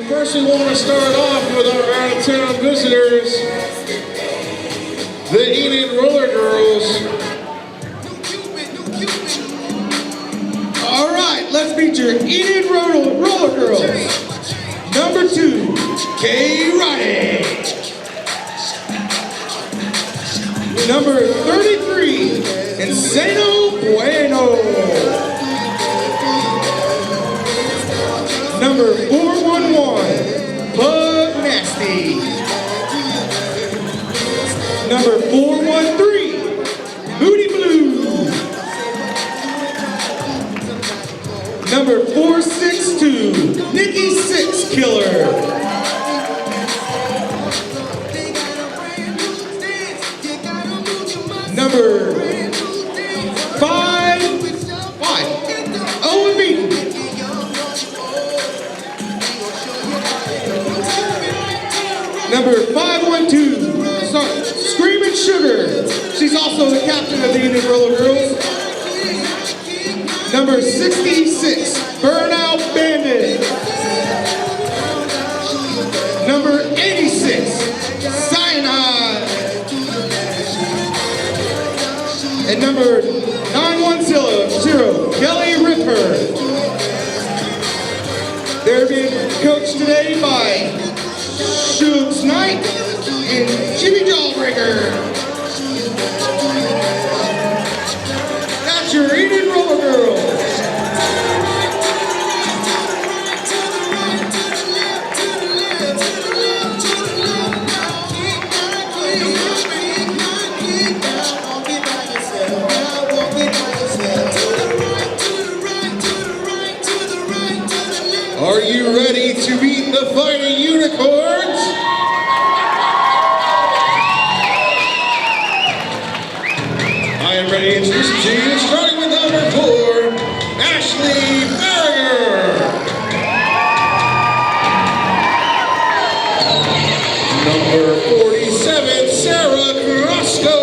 First, we want to start off with our out-of-town visitors, the Enid Rollergirls. All right, let's meet your Enid Rollergirls. Number 2, Kay Riley. Number 33, Insano Bueno. Number 411, Bug Nasty. Number 413, Moody Blue. Number 462, Nikki Six Killer. Number 5, Owen Beaton. Number 512, Screaming Sugar. She's also the captain of the Enid Rollergirls. Number 66, Burnout Bandit. Number 86, Cyanide. And number 910, Kelly Ripper. They're being coached today by Shooks Knight and Jimmy Jawbreaker. That's your Enid Rollergirls. Are you ready to meet the fighting unicorns? I am ready to introduce you to you, starting with number 4, Ashley Berger. Number 47, Sarah Carrasco.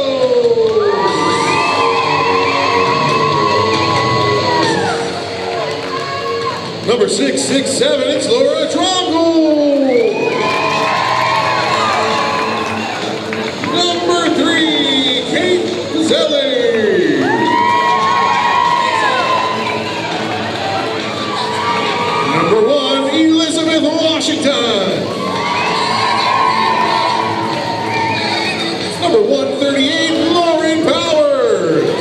Number 667, it's Laura Tromble. Number 3, Kate Zelli. Number 1, Elizabeth Washington. Number 138, Lauren Powers.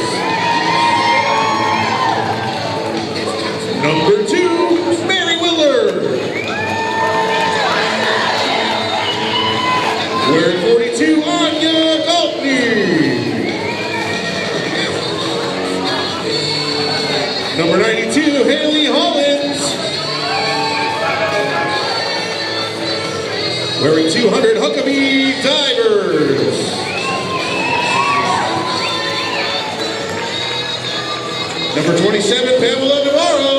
Number 2, Mary Willard. Wearing 42, Anya Galtney. Number 92, Haley Hollins. Wearing 200, Huckabee Divers. Number 27, Pamela Navarro.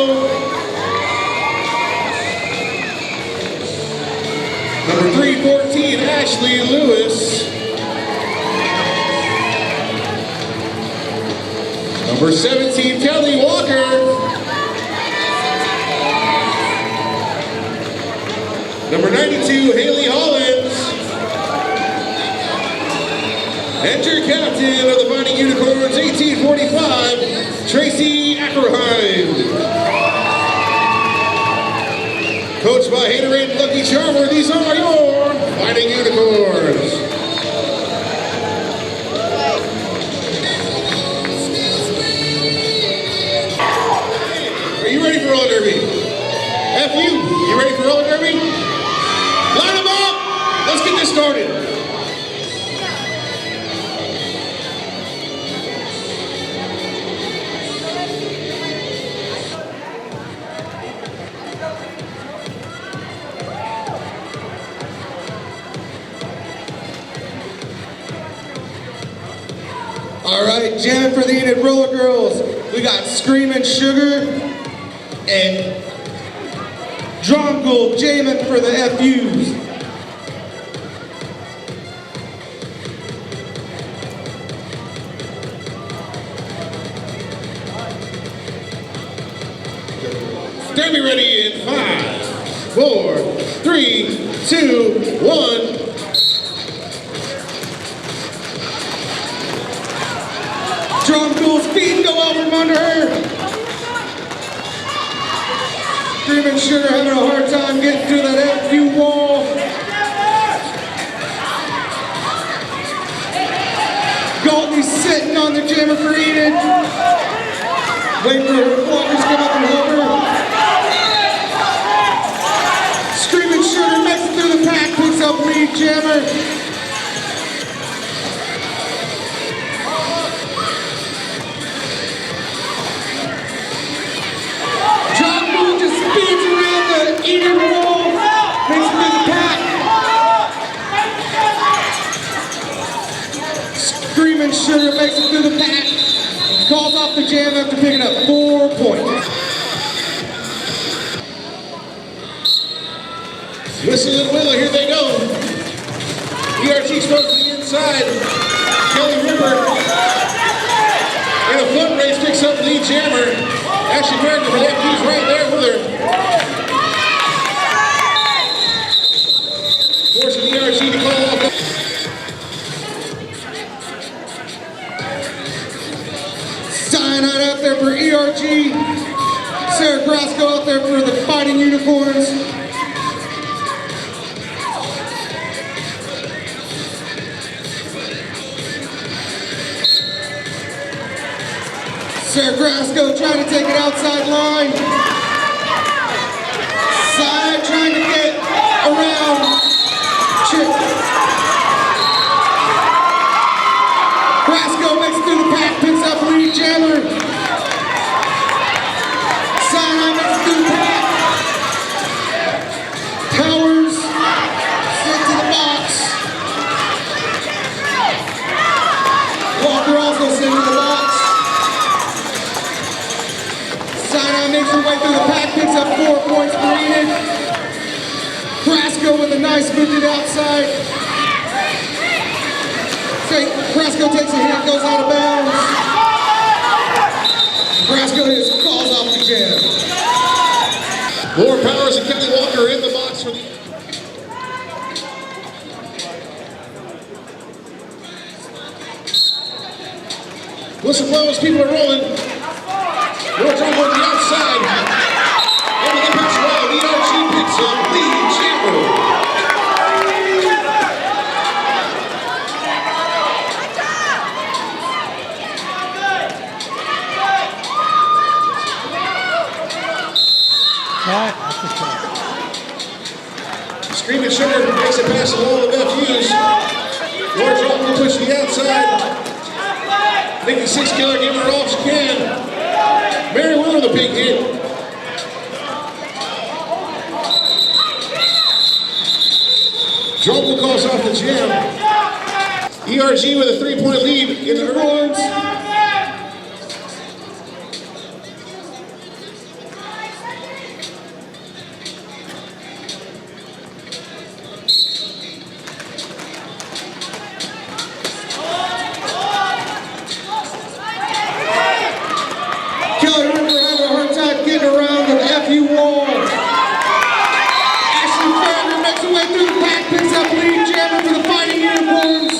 Number 314, Ashley Lewis. Number 17, Kelly Walker. Number 92, Haley Hollins. And your captain of the Fighting Unicorns, 1845, Tracy Ackerheim. Coached by Haterade and Lucky Charmer, these are your Fighting Unicorns. Are you ready for roller derby? F you ready for roller derby? Line them up! Let's get this started. All right, jamming for the Enid Rollergirls. We got Screaming Sugar and Dromgold jamming for the FUs. Stand me ready in 5, 4, 3, 2, 1. Drum Duel's feet go out from under her. Screaming Sugar having a hard time getting through that FU wall. Goldie's sitting on the jammer for Enid. Waiting for her blockers to come up and help her. Screaming Sugar makes it through the pack, picks up lead jammer. Speeds around the Enid wall, makes it through the pack. Screaming Sugar makes it through the pack. Calls off the jam after picking up 4 points. Whistle and Willow, here they go. ERG goes to the inside. Kelly Ripper in a foot race picks up lead jammer. Ashley Merrick for the FU's right there with her. Forcing ERG to call off. Cyanide out there for ERG. Sarah Grasco out there for the Fighting Unicorns. Sarah Grasco trying to take it outside line. Side trying to get around Chip. Grasco makes it through the pack, picks up lead jammer. Side makes it through the pack. Towers sent to the box. Walker also sent to the box. Sinai makes her way through the pack, picks up 4 points for Enid. Grasco with a nice move to the outside. Grasco takes a hit, goes out of bounds. Grasco hits, calls off the jam. More Powers and Kelly Walker in the box for the... Whistle blows, people are rolling. More drum on the outside. Over the pitch wall, ERG picks up lead jammer. Screaming Sugar makes it past the wall of FU's. More drum will push the outside. Making 6 killer, give her all she can. Mary Will with a big hit. Drum calls off the jam. ERG with a 3-point lead in the early. Kelly River having a hard time getting around the FU wall. Ashley Farragut makes her way through the pack, picks up lead jammer for the Fighting Unicorns.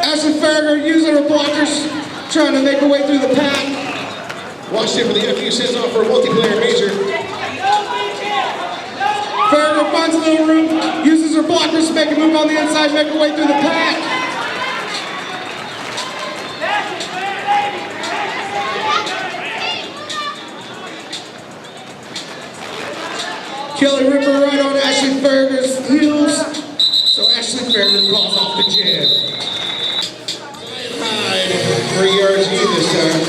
Ashley Farragut using her blockers, trying to make her way through the pack. Washington for the FU sends off for a multiplayer major. Farragut finds a little room, uses her blockers to make a move on the inside, make her way through the pack. Kelly Ripper right on Ashley Farragut's heels, so Ashley Farragut calls off the jam. Hide for ERG this time.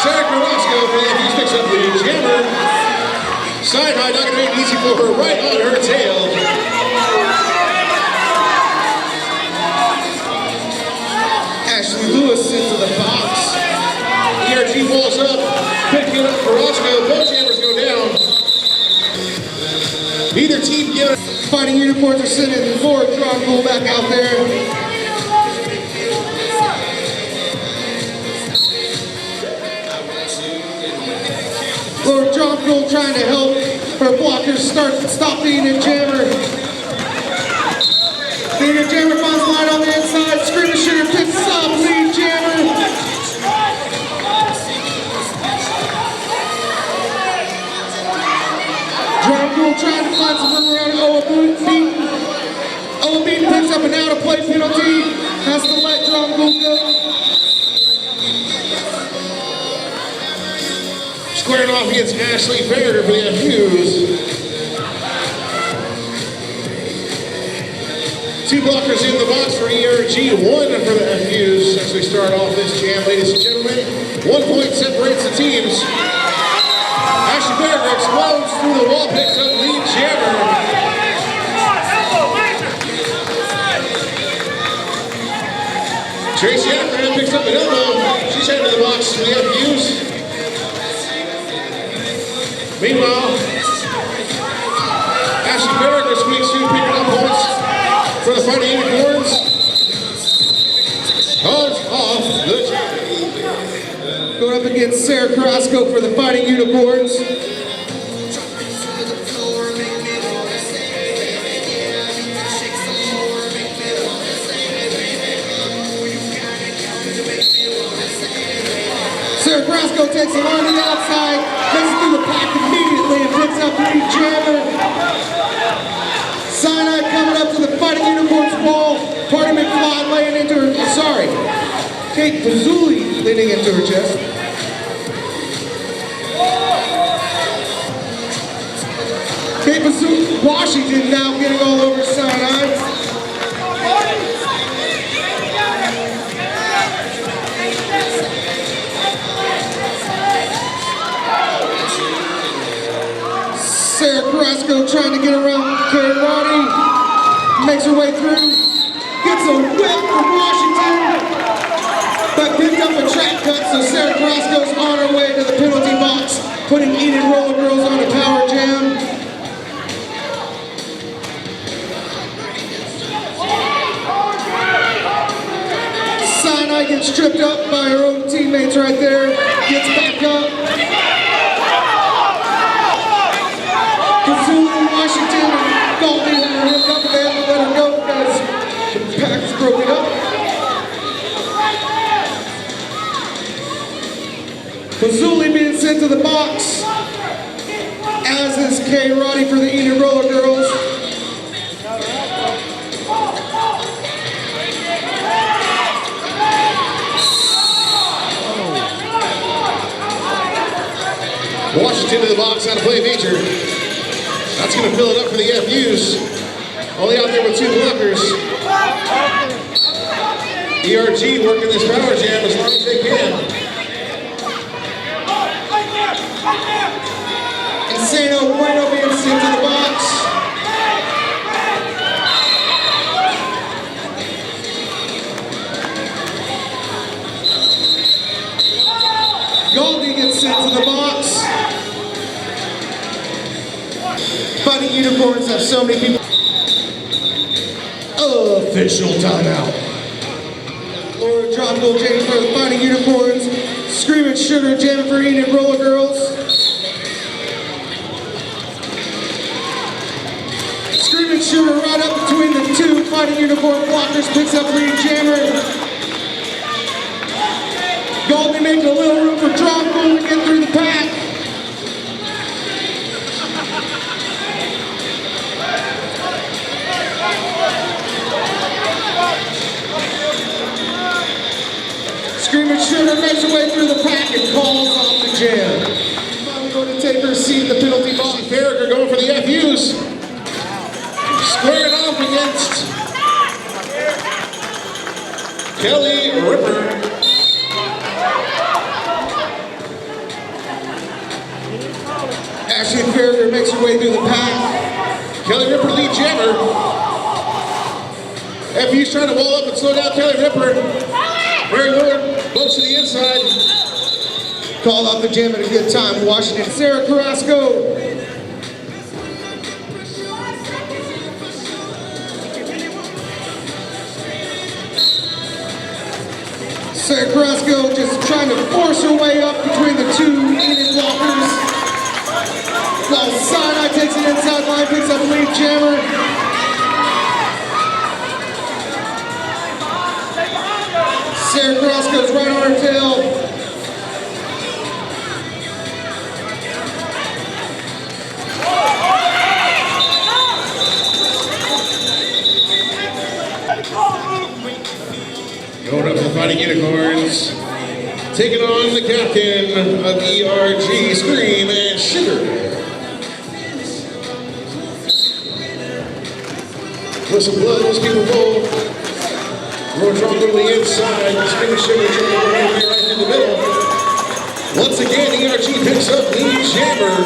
Sarah Carrasco for the FU's picks up the jammer. Side high, not going to make it easy for her, right on her tail. Ashley Lewis into the box. ERG falls up, picking up Carrasco. Both jammers go down. Neither team gives. Fighting Unicorns are sitting send Lord Drumgool back out there. Lord Drumgool trying to help her blockers stop the Enid Jammer. The Enid Jammer finds line on the inside. Screaming Sugar picks up lead Jammer. Drumgool trying to find some room around Owen Beaton. Owen Beaton picks up an out of play penalty. Has to let Drumgool go. Squaring off against Ashley Farragher for the FUs. Two blockers in the box for ERG, one for the FUs as we start off this jam, ladies and gentlemen. 1 point separates the teams. Ashley Farragher explodes through the wall, picks up lead jammer. Tracy Ackerman picks up an elbow. She's heading to the box for the FUs. Meanwhile, Ashley Farragher squeaks through, picking up points for the Fighting Unicorns. Calls off the jam. Going up against Sarah Carrasco for the Fighting Unicorns. Sarah Carrasco takes a line to the outside, gets through the pack immediately and picks up lead jammer. Cyanide coming up to the Fighting Unicorns wall. Party McFly laying into her, Kate Pazzulli leaning into her chest. Kate Pazzulli, Washington now getting all over Cyanide. Sarah Carrasco trying to get around Kate Roddy, makes her way through, gets a whip from Washington, but picked up a trap cut, so Sarah Carrasco's on her way to the penalty box, putting Enid Rollergirls on a power jam. Cyanide gets tripped up by her own teammates right there, gets back up. Washington and Goldie had her hooked up and they had to let her go because the pack's broken up. Pazzulli being sent to the box, as is Kay Roddy for the Enid Rollergirls. Washington to the box out of play feature. That's going to fill it up for the FUs. Only out there with two blockers. ERG working this power jam as long as they can. Insano Bueno being sent to the box. Goldie gets sent to the box. Fighting Unicorns have so many people. Official timeout. Lord Drumgool jamming for the Fighting Unicorns. Screaming Sugar jamming for Enid Rollergirls. Screaming Sugar right up between the two Fighting Unicorn blockers, picks up lead jammer. Goldie making a little room for Drumgool to get through the pack. Screaming Sugar makes her way through the pack and calls off the jam. Finally going to take her seat in the penalty box. Farragher going for the FUs. Squaring off against Kelly Ripper. Ashley Farragher makes her way through the pack. Kelly Ripper lead jammer. FU's trying to wall up and slow down Kelly Ripper. Mary Lord bumps to the inside. Called off the jam at a good time. Washington. Sarah Carrasco. Sarah Carrasco just trying to force her way up between the two Enid blockers. While Sinai takes an inside line, picks up lead jammer. Sarah Carrasco's right on her tail. Going up to the Fighting Unicorns, taking on the captain of ERG, Scream and Sugar. Whistle blows, people roll. Roar drawn to the inside, Scream and Sugar trying to go right in the middle. Once again, ERG picks up lead jammer.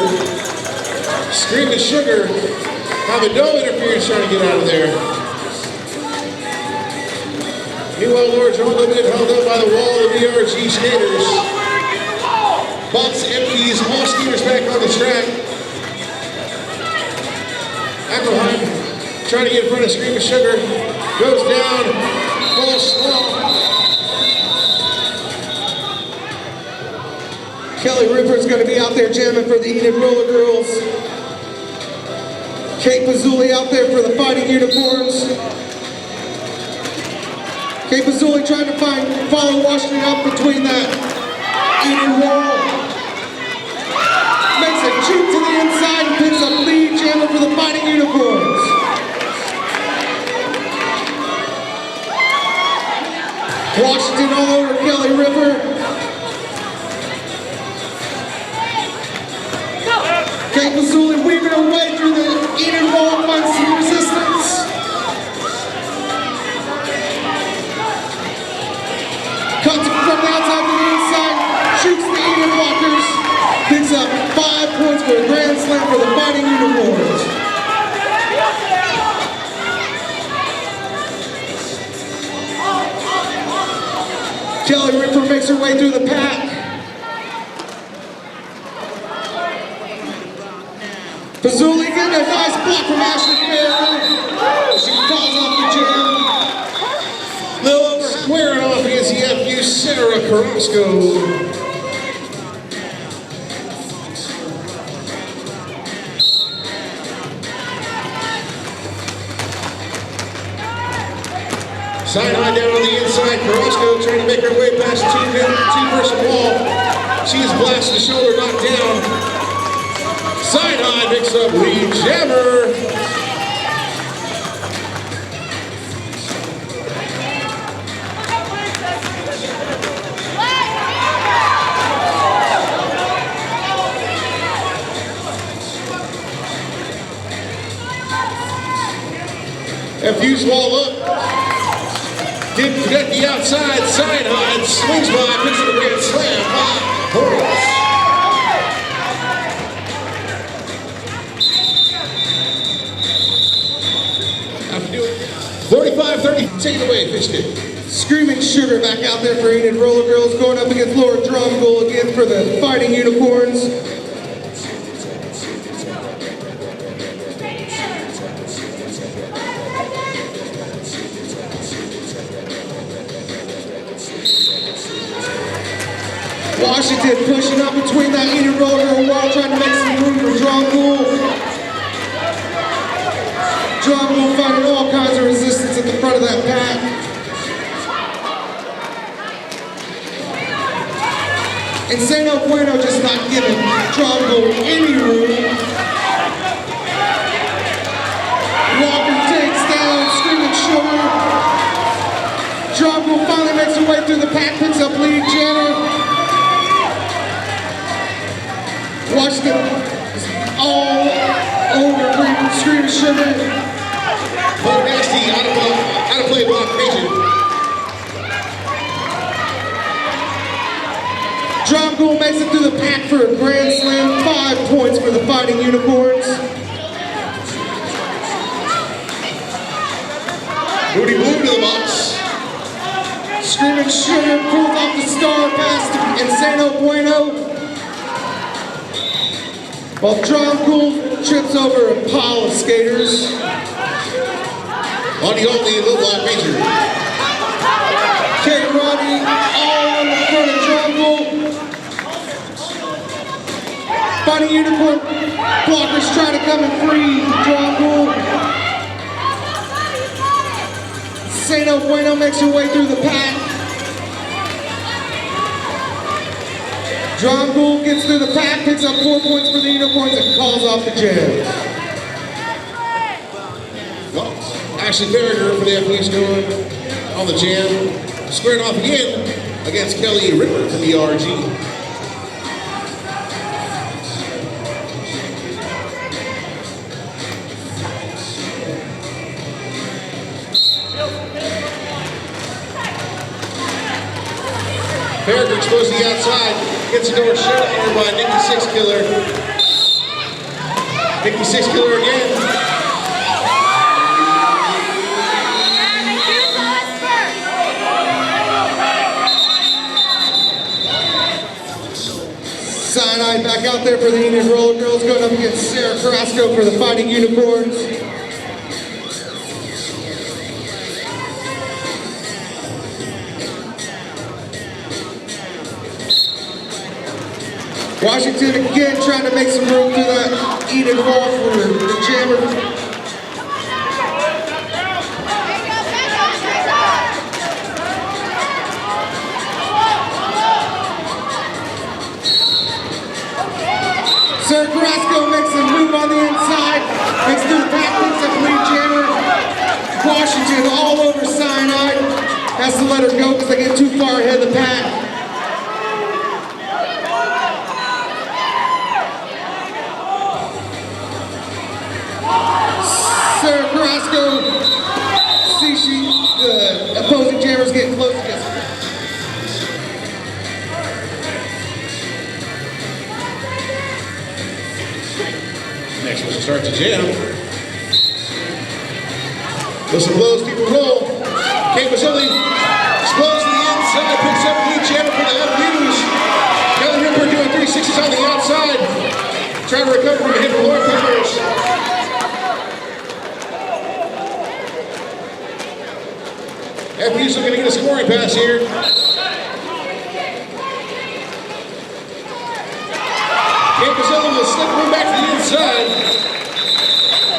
Scream and Sugar having no interference trying to get out of there. Meanwhile, Laura John being held up by the wall of ERG skaters. Box empties, all skaters back on the track. Ackelheim trying to get in front of Scream and Sugar. Goes down, falls slow. Kelly Ripper's going to be out there jamming for the Enid Rollergirls. Kate Pazzulli out there for the Fighting Unicorns. Kate Pazzulli trying to follow Washington up between that Enid wall. Makes a juke to the inside and picks up lead jammer for the Fighting Unicorns. Washington all over Kelly Ripper. Kate Pazzulli weaving her way through the Enid wall, finds some resistance. Cuts it from the outside to the inside, shoots the Enid blockers, picks up 5 points for a grand slam for the Fighting Unicorns. Kelly Ripper makes her way through the pack. Pazzulli getting a nice block from Ashley Fair. She falls off the jam. Little squaring off against the FU, Sarah Carrasco. Sinai down on the inside, Carrasco trying to make her way past two-person wall. She is blasted, the shoulder knocked down. Sinai picks up lead jammer. FU's wall up. Didn't forget the outside. Sinai swings by, picks up a grand slam. 5 points. 45-30, take it away, fish kick. Screaming Sugar back out there for Enid Rollergirls, going up against Laura Drumgoal again for the Fighting Unicorns. Washington pushing up between that Enid Rollergirl wall, trying to make some room for Drumgoal. Drumgoal finding all kinds of resistance at the front of that pack. And Sano Bueno just not giving Drumgoal any room. Walker takes down Screaming Sugar. Drumgoal finally makes her way through the pack, picks up lead jammer. Washington is all over Screaming Sugar. Oh, nasty, out of play blockation. Drumgoal makes it through the pack for a grand slam. 5 points for the Fighting Unicorns. Rudy moved to the box. Screaming Sugar pulls off the star pass to Insano Bueno. While Drumgoal trips over a pile of skaters. On the only little block major. Roddy all in the front of Jungle. Fighting Unicorn blockers trying to come and free Jungle. Say no bueno makes your way through the pack. Jungle gets through the pack, picks up 4 points for the Unicorns and calls off the jam. Ashley Farragher for the FP's going on the jam. Squaring off again against Kelly Ripper for the RG. Farragher exposed to the outside, gets the door shut here by Nikki Six Killer. Nikki Six Killer again. Cyanide back out there for the Enid Rollergirls, going up against Sarah Carrasco for the Fighting Unicorns. Washington again trying to make some room through that Enid wall for the jammer. Sarah Carrasco makes a move on the inside, makes through the pack, picks up lead jammer. Washington all over Cyanide, has to let her go because they get too far ahead of the pack. Sarah Carrasco, the opposing jammer's getting close against her. Next one starts the jam. Listen blows, people roll. Quadzilla explodes to the inside, picks up lead jammer for the FUs. Kelly Ripper doing 360s on the outside. Trying to recover from a hit from Lauren Peppers. FU's looking to get a scoring pass here. Quadzilla will slip one back to the inside.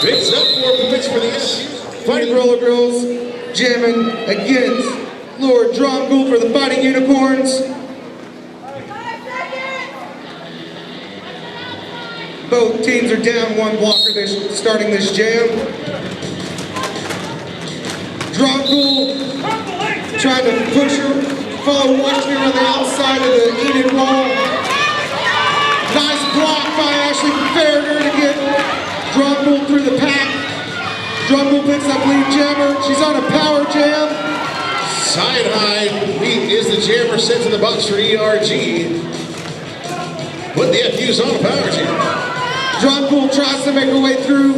Picks up 4 points for the FUs. Fighting Rollergirls jamming against Lord Dromgool for the Fighting Unicorns. Both teams are down 1 blocker. They're starting this jam. Dromgool trying to push her, follow Washington on the outside of the Enid wall. Nice block by Ashley Farragher to get Dromgool through the pack. Dromgool picks up lead jammer. She's on a power jam. Side high lead is the jammer sent to the box for ERG. Put the FUs on a power jam. Dromgool tries to make her way through.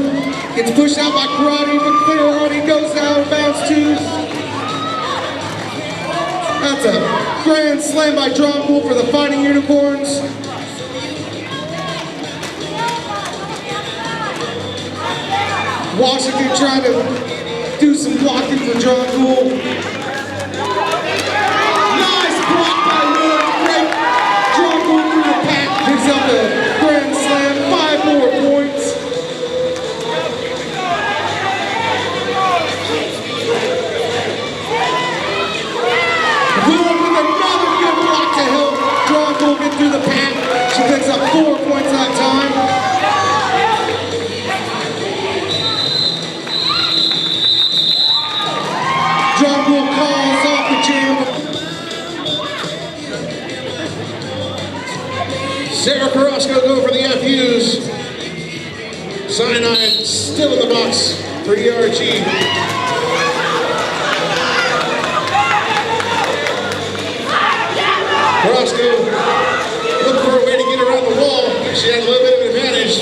Gets pushed out by Karate, but Karate goes out of bounds too. That's a grand slam by Dromgool for the Fighting Unicorns. Washington trying to do some blocking for Dromgool. Nice block by Miller. Great. Dromgool through the pack. Picks up a grand slam. 5 more points. Miller with another good block to help Dromgool get through the pack. She picks up 4 points that time. Dromgool calls off the jam. Sarah Carrasco going for the FUs. Cyanide still in the box for ERG. Carrasco looking for a way to get around the wall. She had a little bit of an advantage.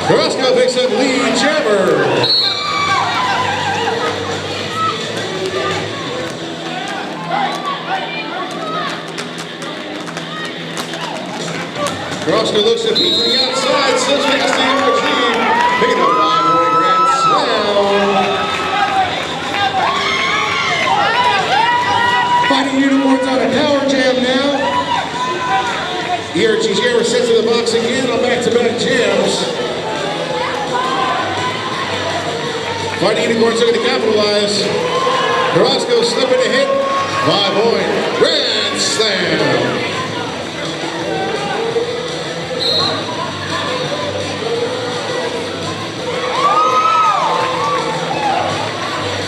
Carrasco picks up lead jammer. Carrasco looks at feet to the outside, slips past the ERG, picking up 5 points. ERG Jammer sent to the box again on back-to-back jams. Fighting Unicorns looking to capitalize. Carrasco slipping to hit. 5-point grand slam.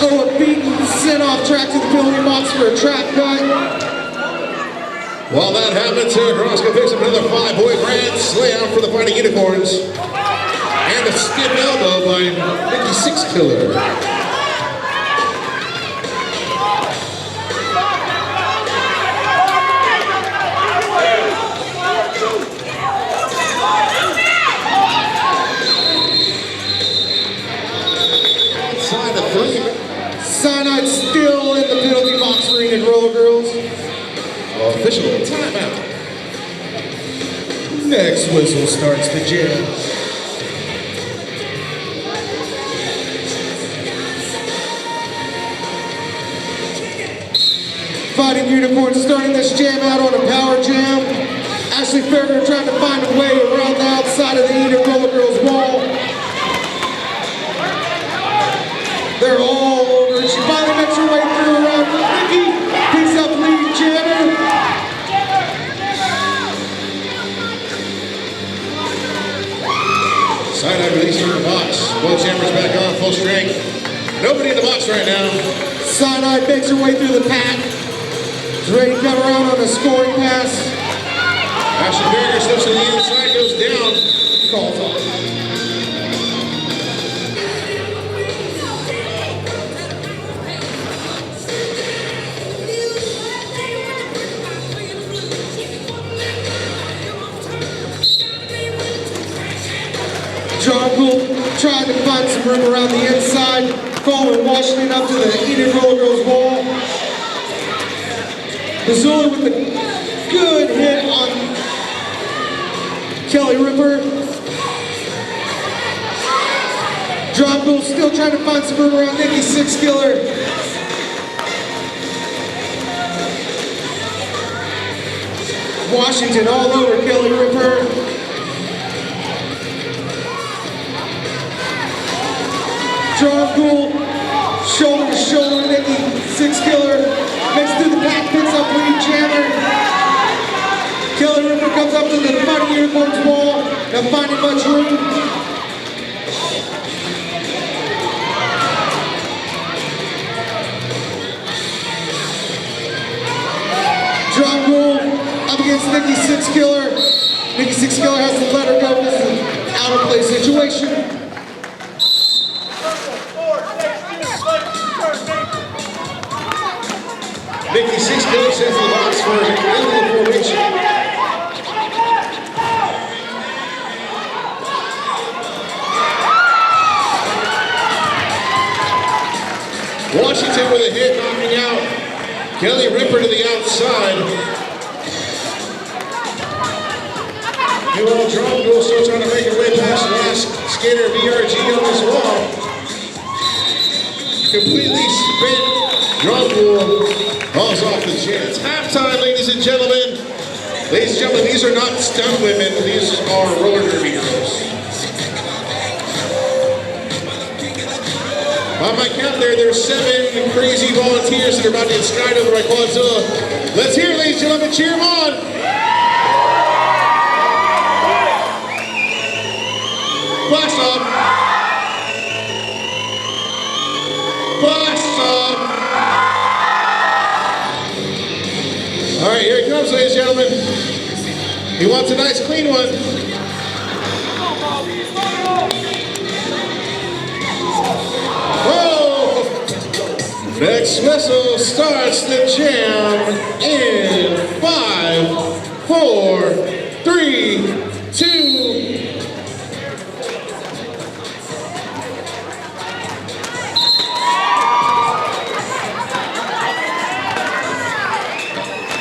Owen beaten, sent off track to the penalty box for a trap cut. While that happens, Carrasco picks up another 5-point grand slam for the Fighting Unicorns. And a stiff elbow by Mickey Six Killer. Inside the 3. Cyanide still in the penalty box for Enid Rollergirls. Official timeout. Next whistle starts the jam. Fighting Unicorns starting this jam out on a power jam. Ashley Farragher trying to find a way around the outside of the Enid Rollergirls wall. They're all over. She finally makes her way through around Nikki. Picks up lead jammer. Side-eye release from the box. Both jammers back on full strength. Nobody in the box right now. Cyanide makes her way through the pack. She's ready to come around on a scoring pass. Ashley Farragher slips to the inside, goes down. Calls off. Jungle trying to find some room around the inside, following Washington up to the Enid Rollergirls wall. Quadzilla with a good hit on Kelly Ripper. Jungle still trying to find some room around Nikki Six Killer. Washington all over Kelly Ripper. Jungle, shoulder to shoulder, Nikki Six Killer, makes it through the pack, picks up lead jammer. Kelly Ripper comes up to the Fighting Unicorns wall, not finding much room. Jungle up against Nikki Six Killer. Nikki Six Killer has to let her go. This is an out of play situation. Mickey Six Killer sends to the box for illegal formation. Washington with a hit, knocking out Kelly Ripper to the outside. Meanwhile, Jungle still trying to make her way past the last skater VRG on this wall. Completely spent Jungle. Balls off the chin. It's halftime, ladies and gentlemen. Ladies and gentlemen, these are not stunt women. These are roller derby girls. On my count there's 7 crazy volunteers that are about to get skydived by Quadzilla. Let's hear it, ladies and gentlemen. Cheer them on. Blast off. Blast off. All right, here it comes, ladies and gentlemen. He wants a nice, clean one. Whoa! Next whistle starts the jam in 5, 4, 3, 2.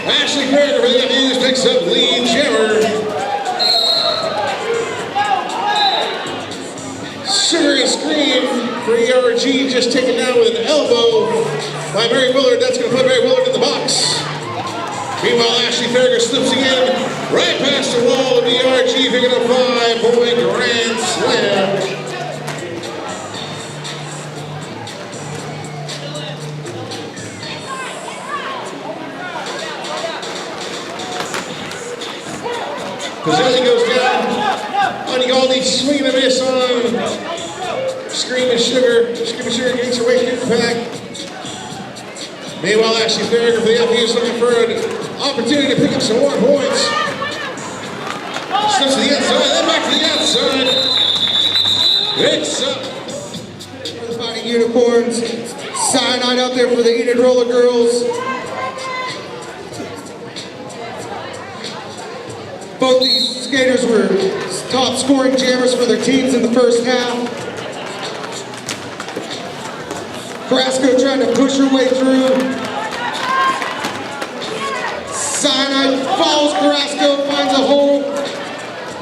Ashley Farragher for the News picks up lead jammer. Sugar and Scream for ERG, just taken down with an elbow by Mary Willard. That's going to put Mary Willard in the box. Meanwhile, Ashley Farragher slips again. Right past the wall of DRG, picking up 5-point grand slam. Quadzilla goes down on Galdi, swinging a miss on Screaming Sugar. Screaming Sugar gets her way through the pack. Meanwhile, Ashley Farragher for the FU is looking for an opportunity to pick up some more points. Steps to the inside, then back to the outside. Picks up. For the Fighting Unicorns. Cyanide out there for the Enid Rollergirls. Both these skaters were top scoring jammers for their teams in the first half. Carrasco trying to push her way through. Cyanide follows Carrasco, finds a hole,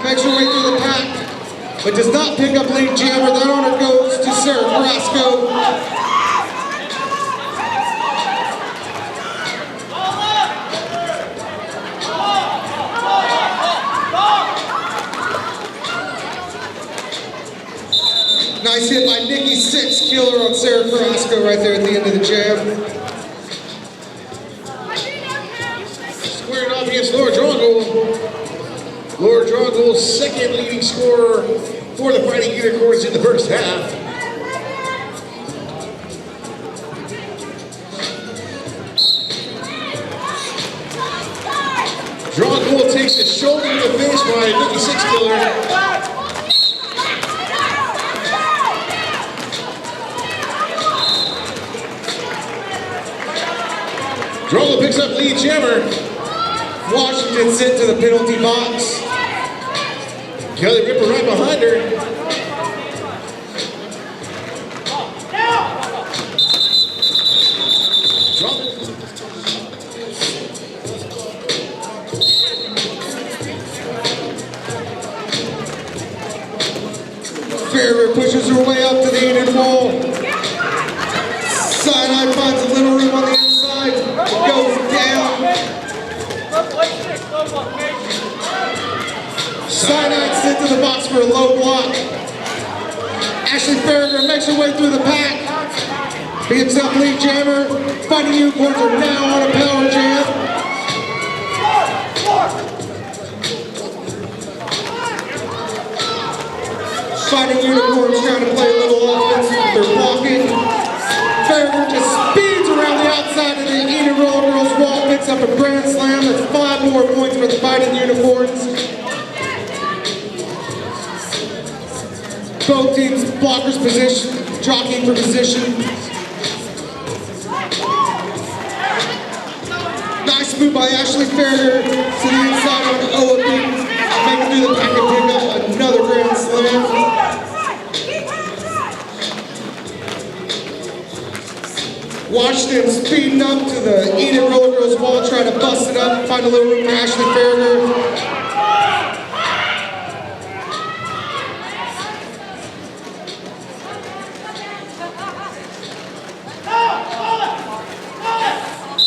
makes her way through the pack, but does not pick up lead jammer. That honor goes to Sarah Carrasco. Nice hit by Nikki Six, killer on Sarah Carrasco right there at the end of the jam. Squaring off against Laura Drongle. Laura Drongle's second leading scorer for the Fighting Unicorns in the first half. Drongle takes a shoulder to the face by Nikki Six killer. Drongle picks up lead jammer. Washington sent to the penalty box. Kelly Ripper right behind her. Drongle. Farragher pushes her way up to the Enid wall. Cyanide finds a little room on the inside. Goes down. Cyanide sent to the box for a low block. Ashley Farragher makes her way through the pack. Beats up lead jammer. Fighting Unicorns are now on a power jam. Fighting Unicorns trying to play a little offense. They're blocking. Farragher just speeds around the outside of the Enid Rollergirls wall, picks up a grand slam. That's 5 more points for the Fighting Unicorns. Both teams blockers position, jockeying for position. Nice move by Ashley Farragher to the inside on OAP. Making through the pack and pick up another grand slam. Washington speeding up to the Enid Rollergirls wall, trying to bust it up, find a little room for Ashley Farragher.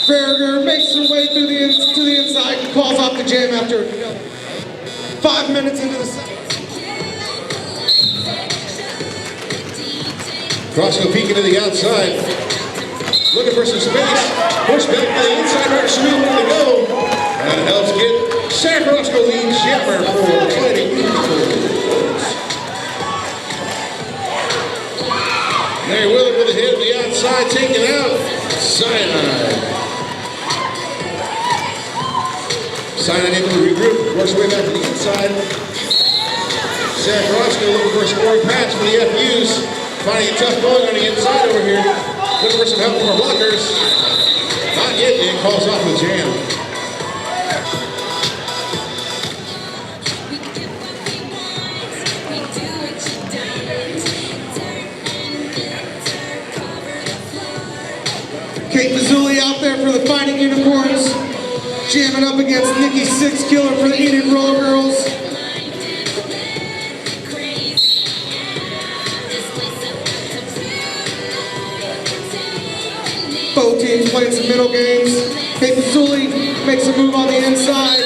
Farragher makes her way through to the inside and calls off the jam after 5 minutes into the second. Carrasco peeking to the outside. Looking for some space. Push back to the inside. Right smooth to go. That helps get Sarah Carrasco lead jammer for Fighting Unicorns. Mary Willard with a hit on the outside, taken out. Cyanide. Cyanide able to regroup, works her way back to the inside. Sarah Carrasco looking for a scoring pass for the FUs. Finding it tough going on the inside over here. Looking for some help from our blockers. Not yet, it calls off the jam. Kate Mazzulli out there for the Fighting Unicorns, jamming up against Nikki Six Killer for the Enid Rollergirls. Both teams playing some middle games. Kate Mazzulli makes a move on the inside.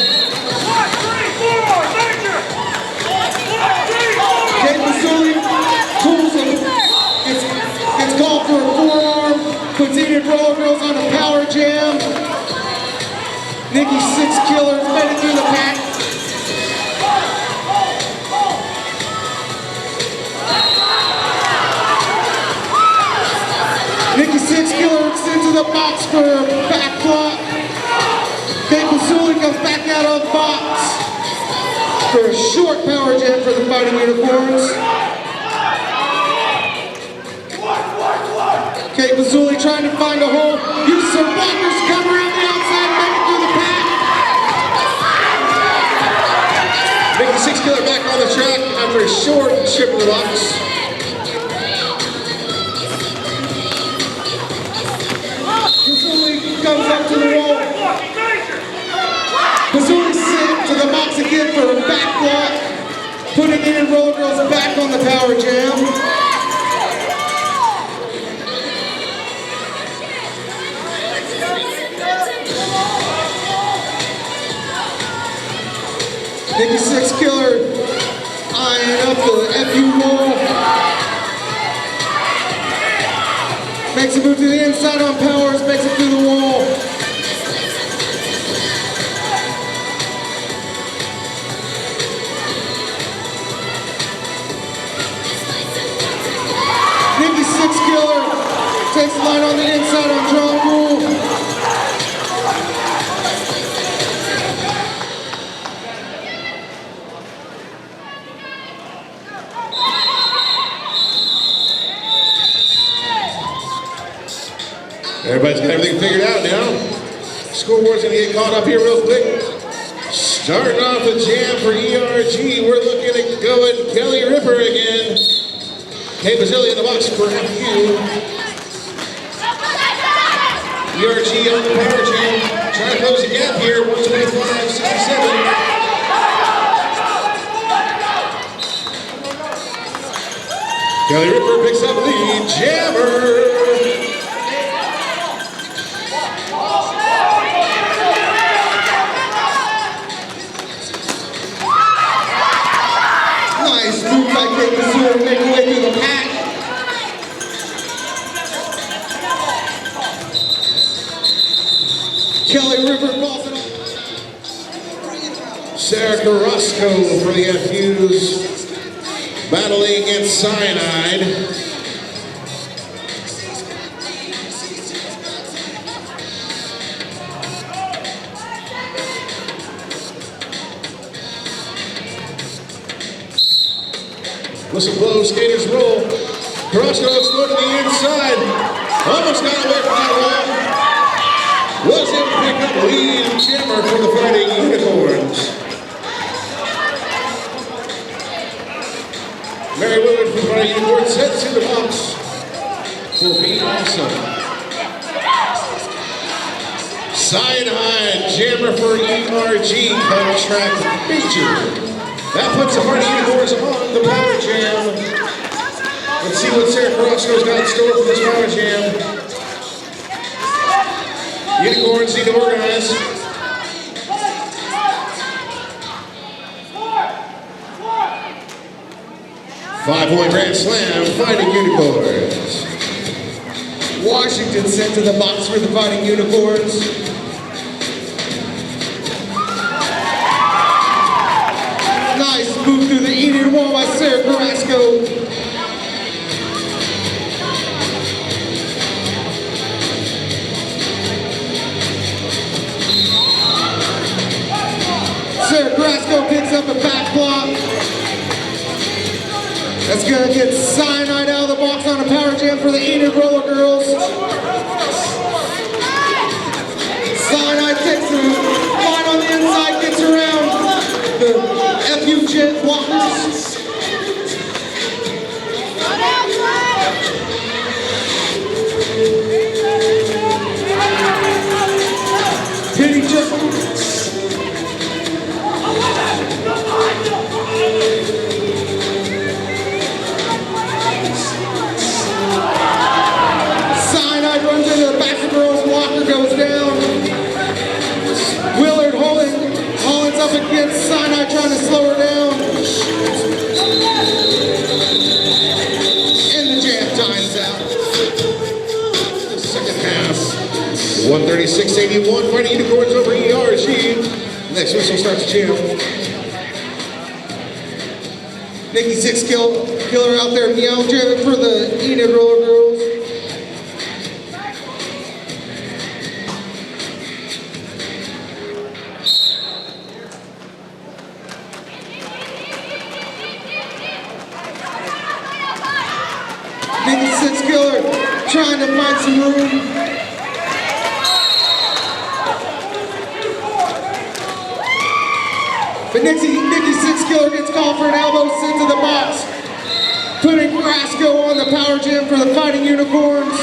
the box for a back block. Kate Quadzilla comes back out of the box for a short power jam for the Fighting Unicorns. Kate Quadzilla trying to find a hole. Uses her blockers, come around the outside, make it through the pack. Nikki Six Killer back on the track after a short trip in the box. Quadzilla comes up to the wall. Quadzilla sent to the box again for a back block, putting Enid Rollergirls back on the power jam. Nikki Six Killer eyeing up the FU wall. Makes a move to the inside on powers, makes it through the wall. Nikki Six Killer takes the line on the inside on John Rule. Everybody's got everything figured out now. Scoreboard's gonna get caught up here real quick. Starting off the jam for ERG, we're looking at going Kelly Ripper again. Kate Quadzilla in the box for FU. ERG on the power jam, trying to close the gap here, 125.67. Kelly Ripper picks up the jammer. Nice move by Kate Quadzilla, make her way through the pack. Kelly River balls it up. Sarah Carrasco for the FUs, battling against Cyanide. Whistle blows, skaters roll. Carrasco looks low to the inside. Almost got away from that wall. Was able to pick up the lead and jammer for the Fighting Unicorns. Mary Willard for the Fighting Unicorns heads to the box for being awesome. Cyanide, jammer for ERG, contract feature. That puts the Fighting Unicorns on the power jam. Let's see what Sarah Carrasco's got in store for this power jam. Unicorns need to organize. Five-point grand slam, Fighting Unicorns. Washington sent to the box for the Fighting Unicorns. Nice move through the Enid wall by Sarah Carrasco. Sarah Carrasco picks up a back block. That's gonna get Cyanide out of the box on a power jam for the Enid Rollergirls. Cyanide takes the line on the inside, gets around the FU jet blockers. Penny triple. Cyanide runs into the back of the girl's blocker, goes down. Willard Holland's up against Cyanide, trying to slow her down. And the jam times out. The second half, 136.81, Fighting Unicorns over ERG. Next whistle starts the jam. Nikki Six Killer out there meow jamming for the Enid Rollergirls. Nikki Six Killer trying to find some room. But Nikki Six Killer gets called for an elbow sent to the box, putting Carrasco on the power jam for the Fighting Unicorns.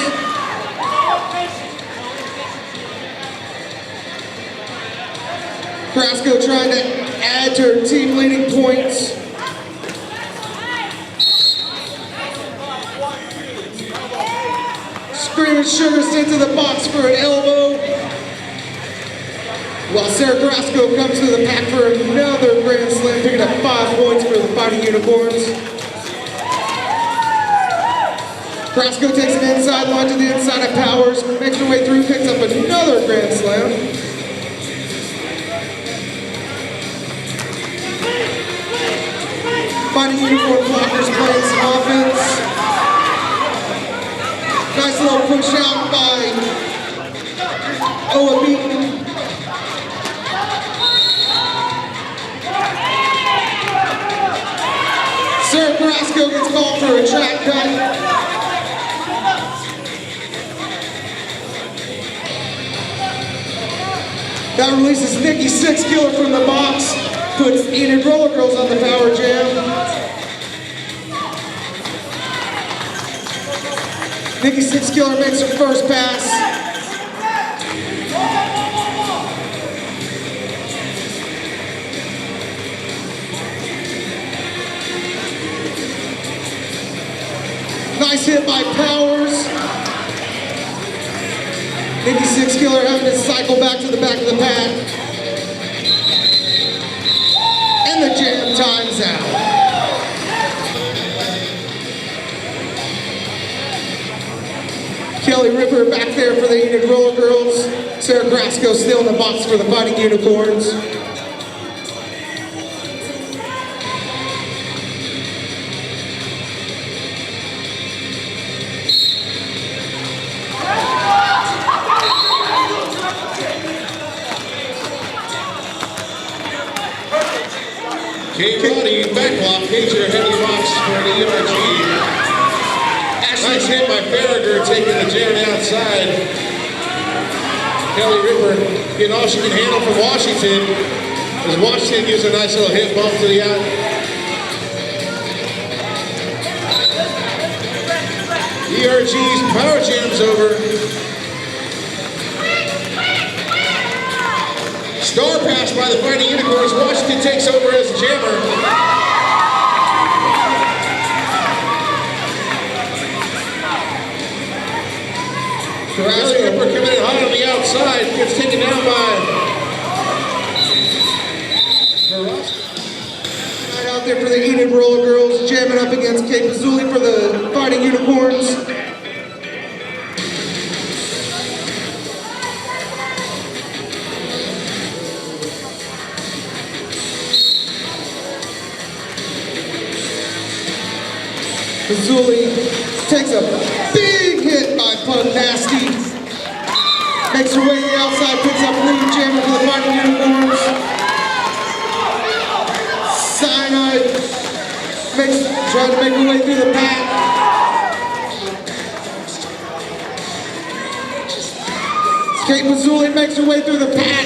Carrasco trying to add to her team leading points. Screaming Sugar sent to the box for an elbow. While Sarah Carrasco comes to the pack for another Grand Slam, picking up 5 points for the Fighting Unicorns. Carrasco takes an inside line to the inside of Powers, makes her way through, picks up another Grand Slam. Fighting Unicorn blockers playing some offense. Nice little push out by Oa Beaton. Sarah Carrasco gets called for a track cut. That releases Nikki Six Killer from the box, puts Enid Rollergirls on the power jam. Nikki Six Killer makes her first pass. Nice hit by Powers. Nikki Six Killer having to cycle back to the back of the pack. And the jam times out. Kelly Ripper back there for the Enid Rollergirls. Sarah Carrasco still in the box for the Fighting Unicorns. K-Body backlock, major heavy box for the ERG. Nice hit by Farragher, taking the jam outside. Kelly Ripper getting all she can handle from Washington. As Washington gives a nice little hip bump to the out. ERG's power jam's over. Star pass by the Fighting Unicorns. Washington takes over as a jammer. Kelly Ripper coming in hot on the outside. Gets taken down by Carrasco. Right out there for the Enid Rollergirls, jamming up against Kate Pazzulli for the Fighting Unicorns. Pazzulli takes a big hit by Punk Nasty. Makes her way to the outside, picks up lead jammer for the Fighting Unicorns. Cyanide trying to make her way through the pack. Kate Pazzulli makes her way through the pack,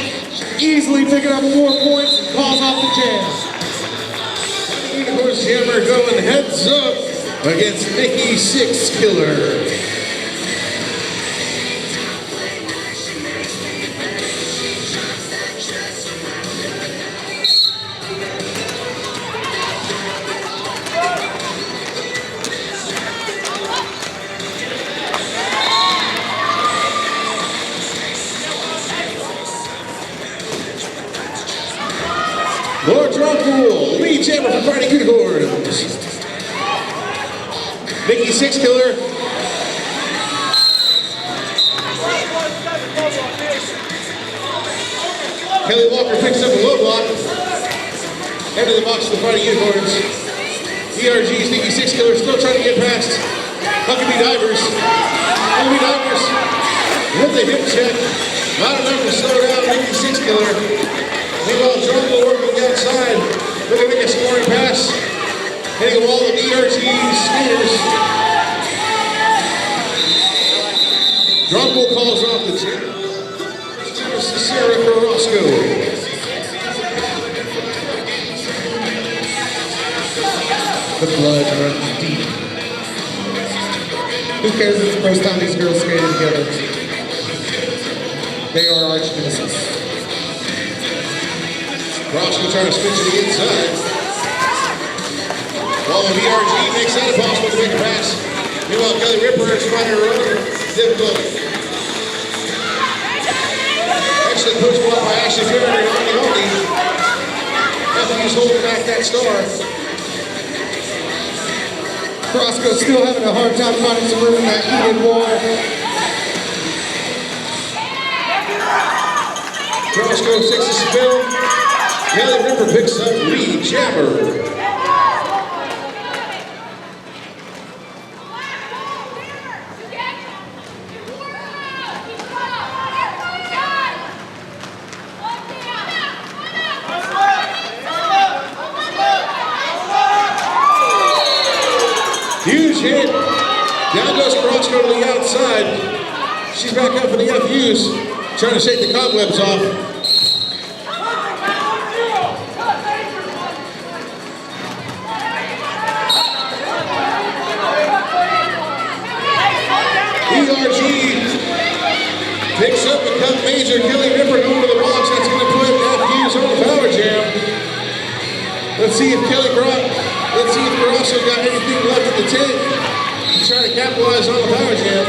easily picking up 4 points and calls off the jam. Unicorns jammer going heads up against Nikki Six Killer. More drum pool, lead jammer for Fighting Unicorns. Nikki Six Killer. Kelly Walker picks up a low block. Into the box for the Fighting Unicorns. ERG's Nikki Six Killer still trying to get past Huckabee Divers. Huckabee Divers with the hip check. Not enough to slow down Nikki Six Killer. Meanwhile, Jungle working outside. Looking to make a scoring pass. Hitting a wall of ERG spears. Rumble calls off the tip. This is Sarah Carrasco. The blood runs deep. Who cares if it's the first time these girls skated together? They are arch nemesis. Carrasco trying to switch to the inside. While the VRG makes that impossible to make a pass. Meanwhile, Kelly Ripper is finding her own difficulty. Excellent push block by Ashley Farron and only. Nothing's holding back that star. Carrasco's still having a hard time finding some room in that heated wall. Carrasco takes the spill. Kelly Ripper picks up lead jammer. Huge hit. Down goes Carrasco to the outside. She's back up for the FUs. Trying to shake the cobwebs off. ERG picks up a cut major. Kelly Ripper going to the box. That's going to put FUs on the power jam. Let's see if Carrasco got anything left in the tank to try to capitalize on the power jam.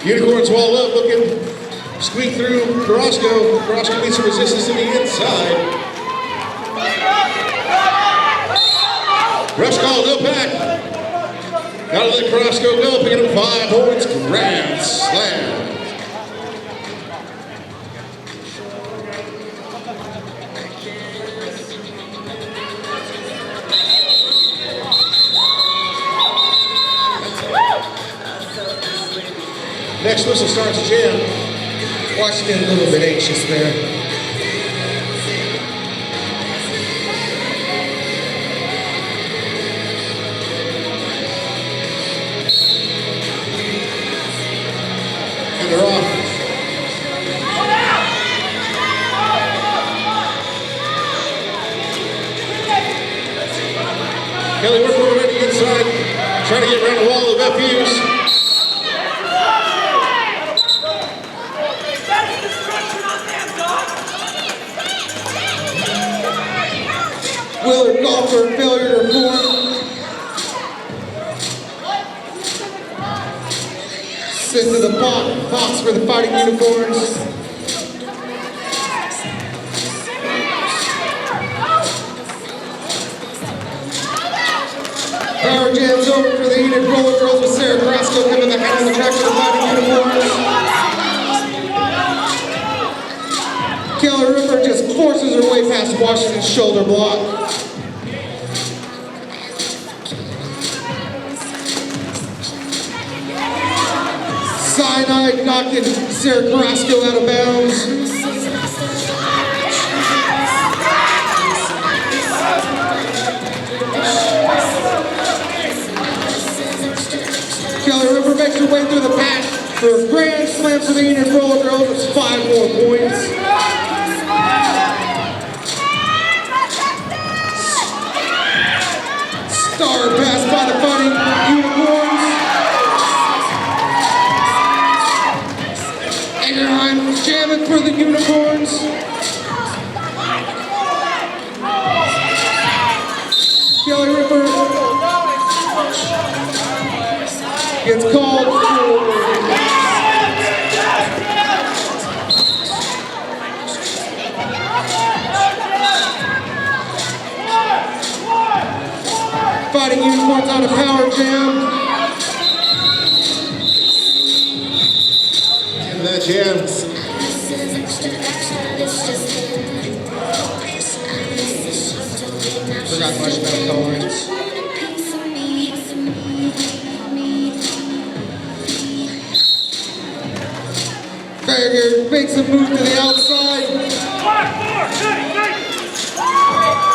Unicorns wall up, looking, squeak through Carrasco. Carrasco meets some resistance to the inside. Rush call, no pack. Gotta let Carrasco go, picking up 5 points, grand slam. Next whistle starts a jam. Washington a little bit anxious there. And they're off. Kelly Ripper already inside, trying to get around the wall of FUs. Willard Golfer failure to form. Sent to the box for the Fighting Unicorns. Power jam's over for the Enid Rollergirls with Sarah Carrasco coming back out on the track for the Fighting Unicorns. Kelly Ripper just forces her way past Washington's shoulder block. Cyanide knocking Sarah Carrasco out of bounds. Kelly Ripper makes her way through the pack for a grand slam for the Enid Rollergirls. It's 5 more points. Star pass by the Fighting Unicorns. Egerheim jamming for the Unicorns. Kelly Ripper gets called for Fighting Unicorns on a power jam. Into that jam. Forgot marshmallow tolerance. Berger makes a move to the outside.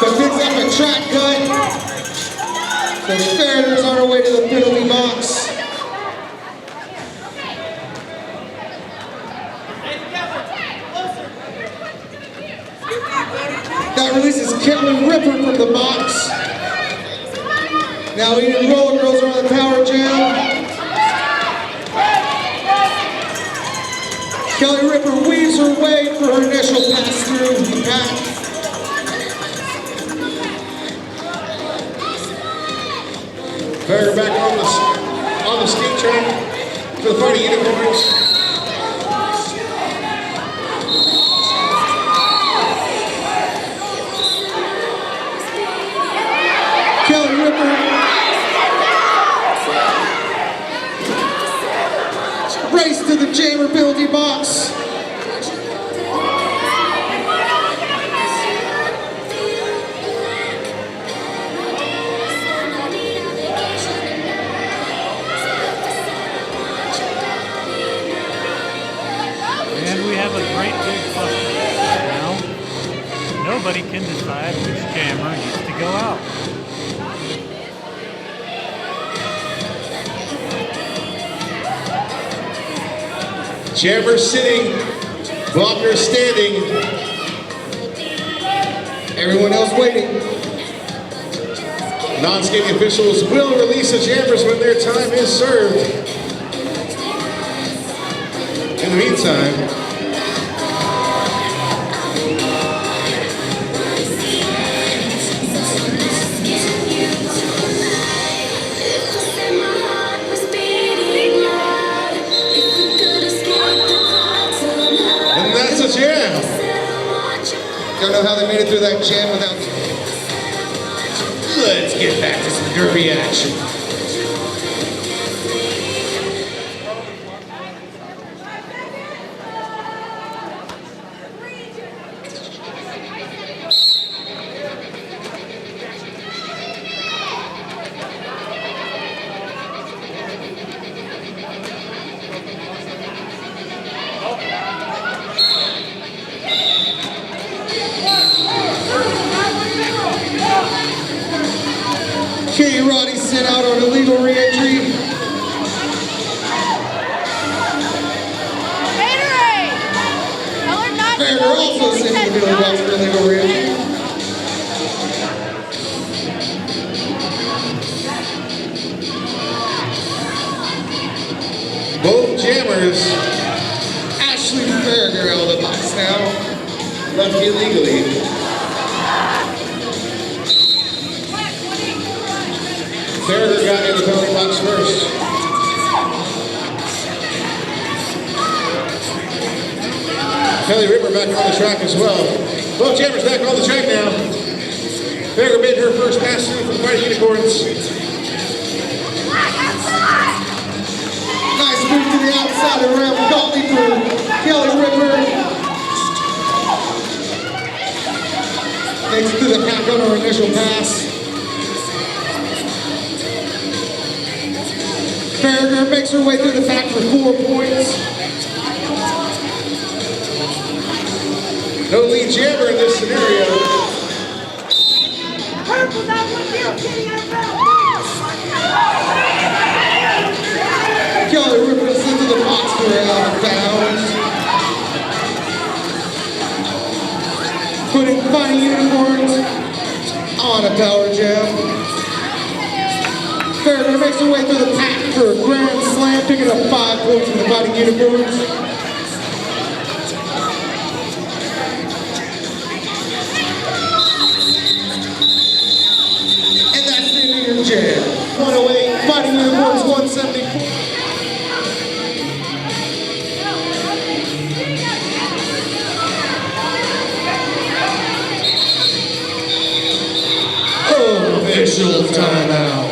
but picks up a track cut. So the Farragher's on our way to the penalty box. That releases Kelly Ripper from the box. Now Enid Rollergirls are on the power jam. Kelly Ripper weaves her way for her initial pass through the pack. Farragher back on the skate track for the Fighting Unicorns. Kelly Ripper race to the jammer penalty box. And we have a great big cluster. Now, nobody can decide which jammer needs to go out. Jammer sitting, blocker standing. Everyone else waiting. Non-skating officials will release the jammers when their time is served. In the meantime, and that's a jam. Don't know how they made it through that jam without. Let's get back to some derby action. Katie Roddy sent out on illegal re-entry. Farragher also sent to the penalty box for illegal re-entry. Both jammers Ashley Farragher out of the box now. left illegally. Farragher got in the penalty box first. Kelly Ripper back on the track as well. Both jammers back on the track now. Farragher made her first pass through for the Fighting Unicorns. Nice move to the outside and around Gottlieb for Kelly Ripper. Takes it to the pack on her initial pass. Farragher makes her way through the pack for 4 points. No lead jammer in this scenario. Kelly Ripper sent to the box for out of bounds. Putting Fighting Unicorns on a power jam. Farragher makes her way through the pack for a grand slam, picking up 5 points from the Fighting Unicorns. And that's the end of your jam. 108, Fighting Unicorns 174. Official timeout.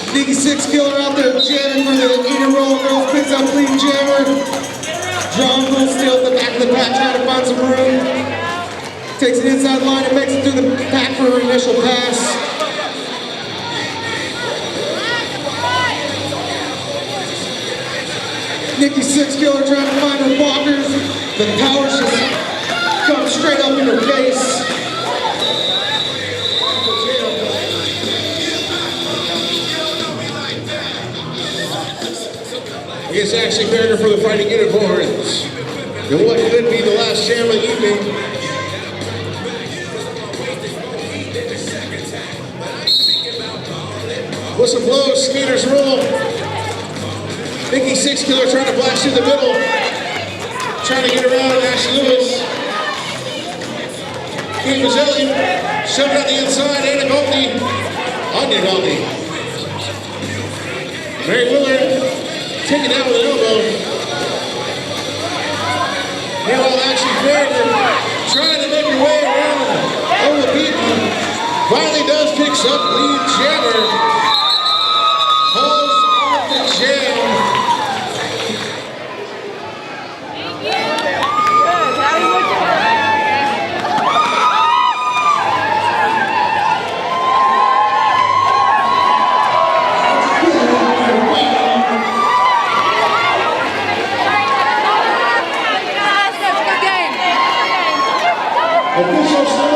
Sneaky 6 killer out there jamming for the Enid Rollergirls, picks up lead jammer. John will still at the back of the pack trying to find some room. Takes an inside line and makes it through the pack for her initial pass. Nikki 6 Killer trying to find her blockers. The power just comes straight up in her face. It's Ashley Berger for the Fighting Unicorns. And what could be the last jam of the evening. Whistle blows, skaters roll. Nikki 6 Killer trying to blast through the middle. Trying to get around Ashley Lewis. Quadzilla shoved out the inside. Anya Galdi. Mary Willard taken down with an elbow. Meanwhile, Ashley Berger trying to make her way around over the beaten. Finally does picks up lead jammer. Pulls off the jam. Official